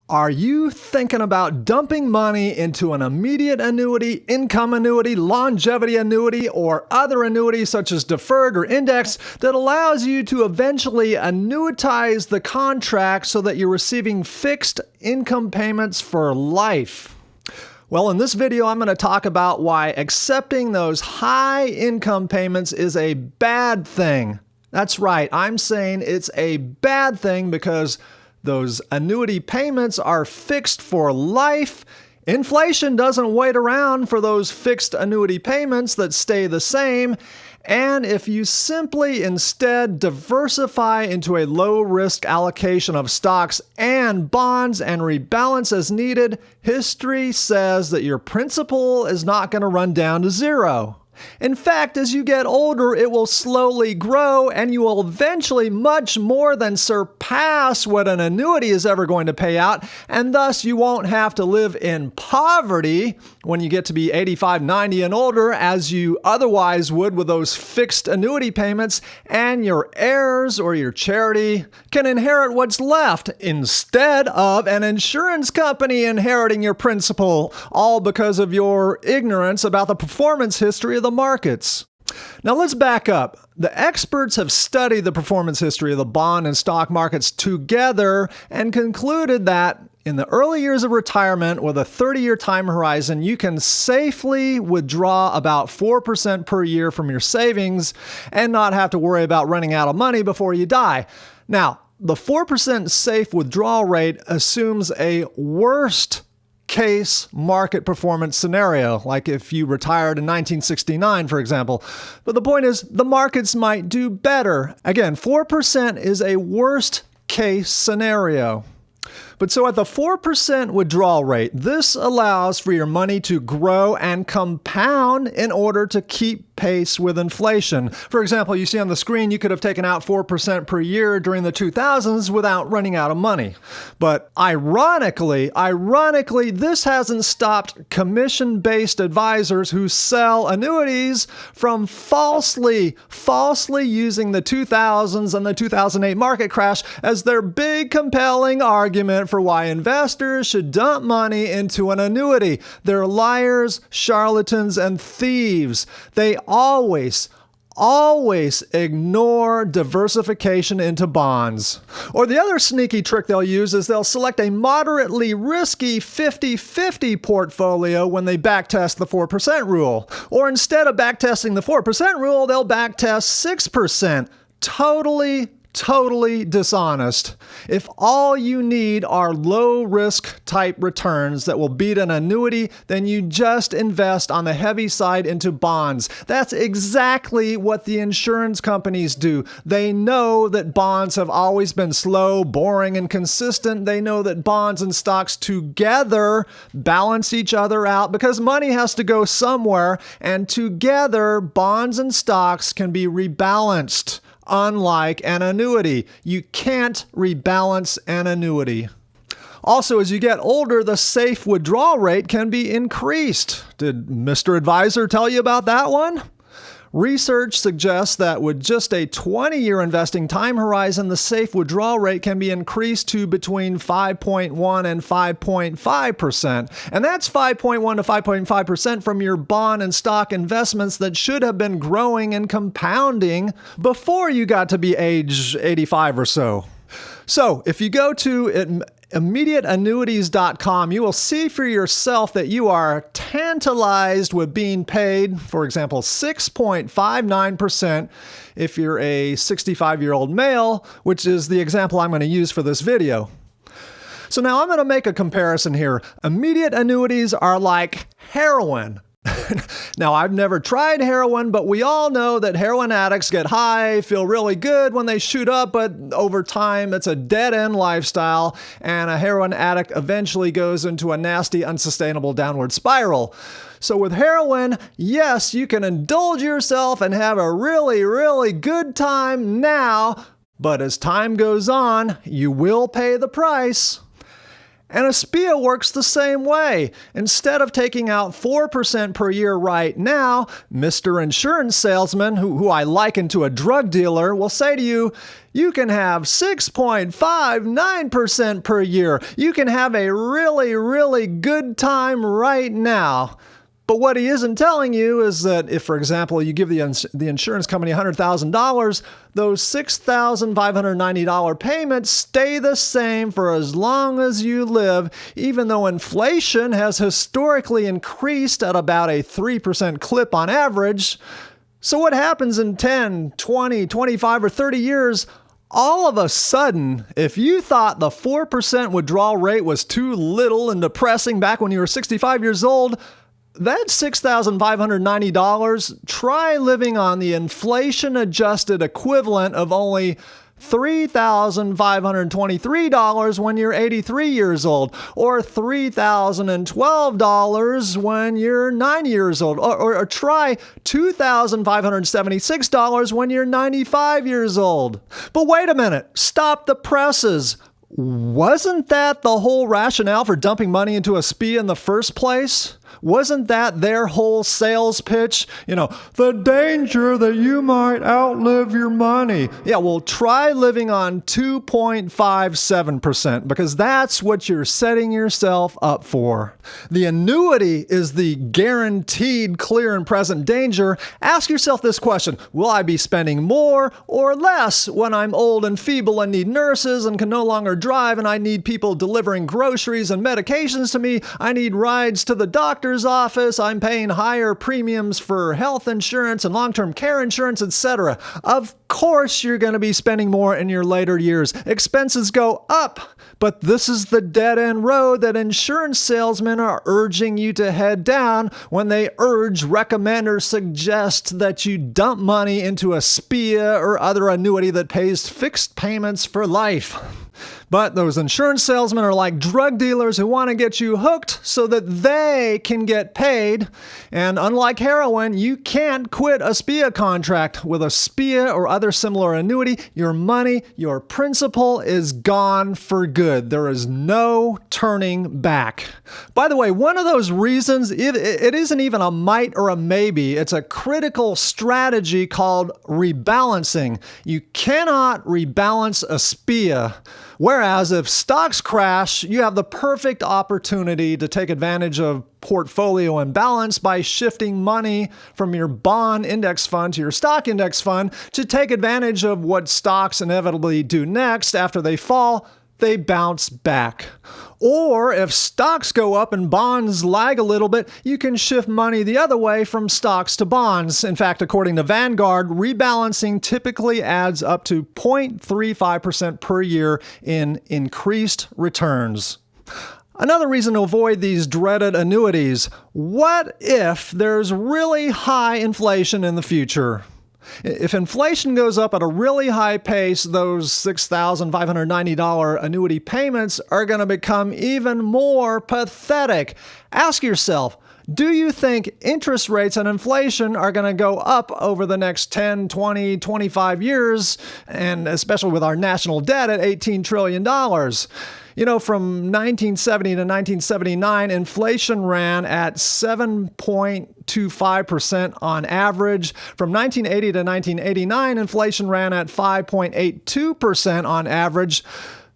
Are you thinking about dumping money into an immediate annuity, income annuity, longevity annuity, or other annuities such as deferred or indexed that allows you to eventually annuitize the contract so that you're receiving fixed income payments for life? Well, in this video, I'm going to talk about why accepting those high income payments is a bad thing. That's right, I'm saying it's a bad thing because those annuity payments are fixed for life. Inflation doesn't wait around for those fixed annuity payments that stay the same. And if you simply instead diversify into a low-risk allocation of stocks and bonds and rebalance as needed, history says that your principal is not going to run down to zero. In fact, as you get older, it will slowly grow and you will eventually much more than surpass what an annuity is ever going to pay out, and thus you won't have to live in poverty when you get to be 85, 90 and older as you otherwise would with those fixed annuity payments, and your heirs or your charity can inherit what's left instead of an insurance company inheriting your principal, all because of your ignorance about the performance history of the markets. Now let's back up. The experts have studied the performance history of the bond and stock markets together and concluded that in the early years of retirement with a 30-year time horizon, you can safely withdraw about 4% per year from your savings and not have to worry about running out of money before you die. Now, the 4% safe withdrawal rate assumes a worst case market performance scenario, like if you retired in 1969, for example. But the point is, the markets might do better. Again, 4% is a worst case scenario. But so at the 4% withdrawal rate, this allows for your money to grow and compound in order to keep pace with inflation. For example, you see on the screen, you could have taken out 4% per year during the 2000s without running out of money. But ironically, this hasn't stopped commission-based advisors who sell annuities from falsely using the 2000s and the 2008 market crash as their big compelling argument for why investors should dump money into an annuity. They're liars, charlatans, and thieves. They always ignore diversification into bonds. Or the other sneaky trick they'll use is they'll select a moderately risky 50-50 portfolio when they backtest the 4% rule. Or instead of backtesting the 4% rule, they'll backtest 6%. Totally dishonest. If all you need are low-risk type returns that will beat an annuity, then you just invest on the heavy side into bonds. That's exactly what the insurance companies do. They know that bonds have always been slow, boring, and consistent. They know that bonds and stocks together balance each other out because money has to go somewhere, and together bonds and stocks can be rebalanced. Unlike an annuity, you can't rebalance an annuity. Also, as you get older, the safe withdrawal rate can be increased. Did Mr. Advisor tell you about that one? Research suggests that with just a 20-year investing time horizon, the safe withdrawal rate can be increased to between 5.1 and 5.5%. And that's 5.1 to 5.5% from your bond and stock investments that should have been growing and compounding before you got to be age 85 or so. So if you go to immediateannuities.com, you will see for yourself that you are tantalized with being paid, for example, 6.59% if you're a 65-year-old male, which is the example I'm going to use for this video. So now I'm going to make a comparison here. Immediate annuities are like heroin. Now, I've never tried heroin, but we all know that heroin addicts get high, feel really good when they shoot up, but over time, it's a dead-end lifestyle, and a heroin addict eventually goes into a nasty, unsustainable downward spiral. So with heroin, yes, you can indulge yourself and have a really good time now, but as time goes on, you will pay the price. And a SPIA works the same way. Instead of taking out 4% per year right now, Mr. Insurance Salesman, who I liken to a drug dealer, will say to you, you can have 6.59% per year. You can have a really, really good time right now. But what he isn't telling you is that if, for example, you give the insurance company $100,000, those $6,590 payments stay the same for as long as you live, even though inflation has historically increased at about a 3% clip on average. So what happens in 10, 20, 25, or 30 years? All of a sudden, if you thought the 4% withdrawal rate was too little and depressing back when you were 65 years old, that $6,590, try living on the inflation-adjusted equivalent of only $3,523 when you're 83 years old, or $3,012 when you're 9 years old, or try $2,576 when you're 95 years old. But wait a minute, stop the presses. Wasn't that the whole rationale for dumping money into a SPIA in the first place? Wasn't that their whole sales pitch? The danger that you might outlive your money. Yeah, well, try living on 2.57% because that's what you're setting yourself up for. The annuity is the guaranteed clear and present danger. Ask yourself this question: will I be spending more or less when I'm old and feeble and need nurses and can no longer drive and I need people delivering groceries and medications to me? I need rides to the doctor's office. I'm paying higher premiums for health insurance and long-term care insurance, etc. Of course, you're going to be spending more in your later years. Expenses go up. But this is the dead-end road that insurance salesmen are urging you to head down when they urge, recommend, or suggest that you dump money into a SPIA or other annuity that pays fixed payments for life. But those insurance salesmen are like drug dealers who want to get you hooked so that they can get paid. And unlike heroin, you can't quit a SPIA contract. With a SPIA or other similar annuity, your money, your principal is gone for good. There is no turning back. By the way, one of those reasons, it isn't even a might or a maybe. It's a critical strategy called rebalancing. You cannot rebalance a SPIA. Whereas if stocks crash, you have the perfect opportunity to take advantage of portfolio imbalance by shifting money from your bond index fund to your stock index fund to take advantage of what stocks inevitably do next after they fall. They bounce back. Or if stocks go up and bonds lag a little bit, you can shift money the other way from stocks to bonds. In fact, according to Vanguard, rebalancing typically adds up to 0.35% per year in increased returns. Another reason to avoid these dreaded annuities: what if there's really high inflation in the future? If inflation goes up at a really high pace, those $6,590 annuity payments are going to become even more pathetic. Ask yourself, do you think interest rates and inflation are going to go up over the next 10, 20, 25 years, and especially with our national debt at $18 trillion? From 1970 to 1979, inflation ran at 7.25% on average. From 1980 to 1989, inflation ran at 5.82% on average.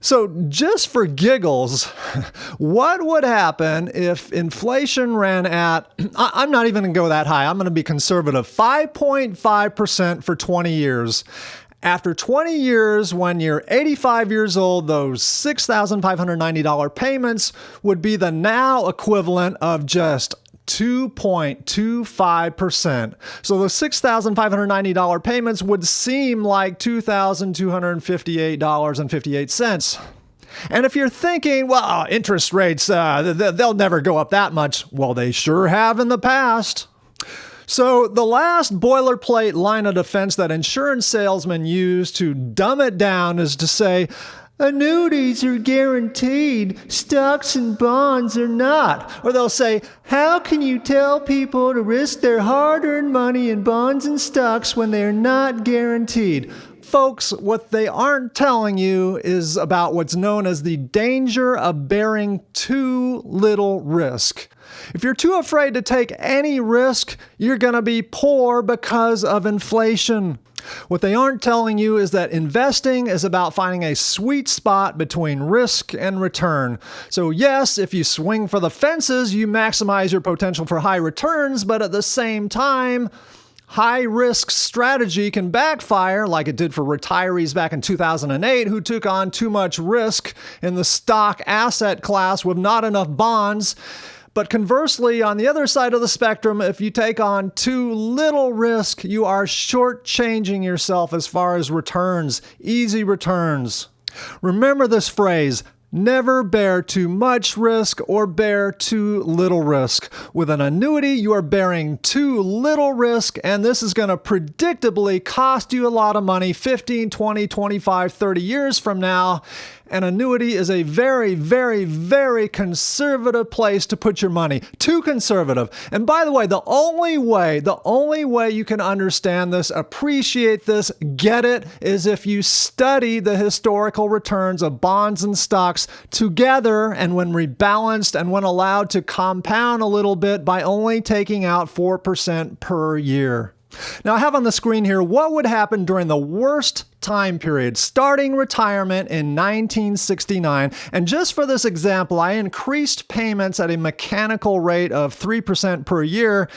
So just for giggles, what would happen if inflation ran at, I'm not even going to go that high, I'm going to be conservative, 5.5% for 20 years? After 20 years, when you're 85 years old, those $6,590 payments would be the now equivalent of just 2.25%. So the $6,590 payments would seem like $2,258.58. And if you're thinking, well, interest rates, they'll never go up that much. Well, they sure have in the past. So the last boilerplate line of defense that insurance salesmen use to dumb it down is to say, annuities are guaranteed, stocks and bonds are not. Or they'll say, how can you tell people to risk their hard-earned money in bonds and stocks when they're not guaranteed? Folks, what they aren't telling you is about what's known as the danger of bearing too little risk. If you're too afraid to take any risk, you're going to be poor because of inflation. What they aren't telling you is that investing is about finding a sweet spot between risk and return. So yes, if you swing for the fences, you maximize your potential for high returns, but at the same time, high-risk strategy can backfire like it did for retirees back in 2008 who took on too much risk in the stock asset class with not enough bonds. But conversely, on the other side of the spectrum, if you take on too little risk, you are shortchanging yourself as far as returns, easy returns. Remember this phrase: never bear too much risk or bear too little risk. With an annuity, you are bearing too little risk, and this is going to predictably cost you a lot of money 15, 20, 25, 30 years from now. An annuity is a very, very, very conservative place to put your money. Too conservative. And by the way, the only way you can understand this, appreciate this, get it, is if you study the historical returns of bonds and stocks together, and when rebalanced and when allowed to compound a little bit by only taking out 4% per year. Now, I have on the screen here what would happen during the worst time period, starting retirement in 1969. And just for this example, I increased payments at a mechanical rate of 3% per year.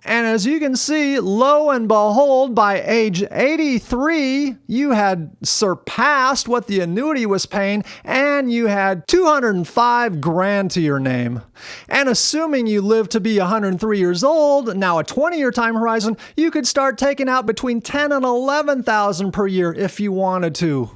And as you can see, lo and behold, by age 83, you had surpassed what the annuity was paying, and you had $205,000 to your name. And assuming you live to be 103 years old, now a 20-year time horizon, you could start taking out between $10,000 and $11,000 per year if you wanted to.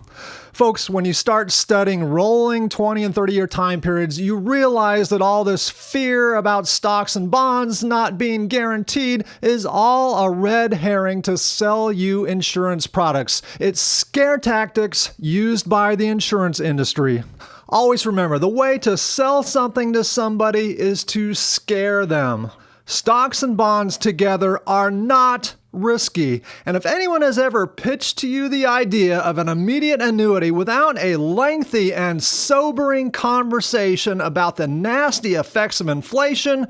Folks, when you start studying rolling 20 and 30-year time periods, you realize that all this fear about stocks and bonds not being guaranteed is all a red herring to sell you insurance products. It's scare tactics used by the insurance industry. Always remember, the way to sell something to somebody is to scare them. Stocks and bonds together are not risky. And if anyone has ever pitched to you the idea of an immediate annuity without a lengthy and sobering conversation about the nasty effects of inflation,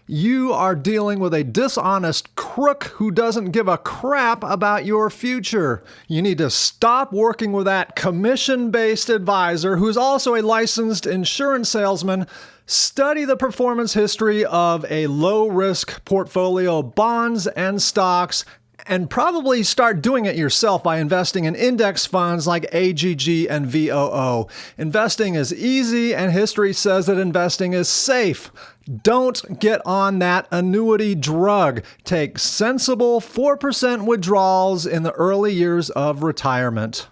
you are dealing with a dishonest crook who doesn't give a crap about your future. You need to stop working with that commission-based advisor who's also a licensed insurance salesman. Study the performance history of a low-risk portfolio of bonds and stocks, and probably start doing it yourself by investing in index funds like AGG and VOO. Investing is easy, and history says that investing is safe. Don't get on that annuity drug. Take sensible 4% withdrawals in the early years of retirement.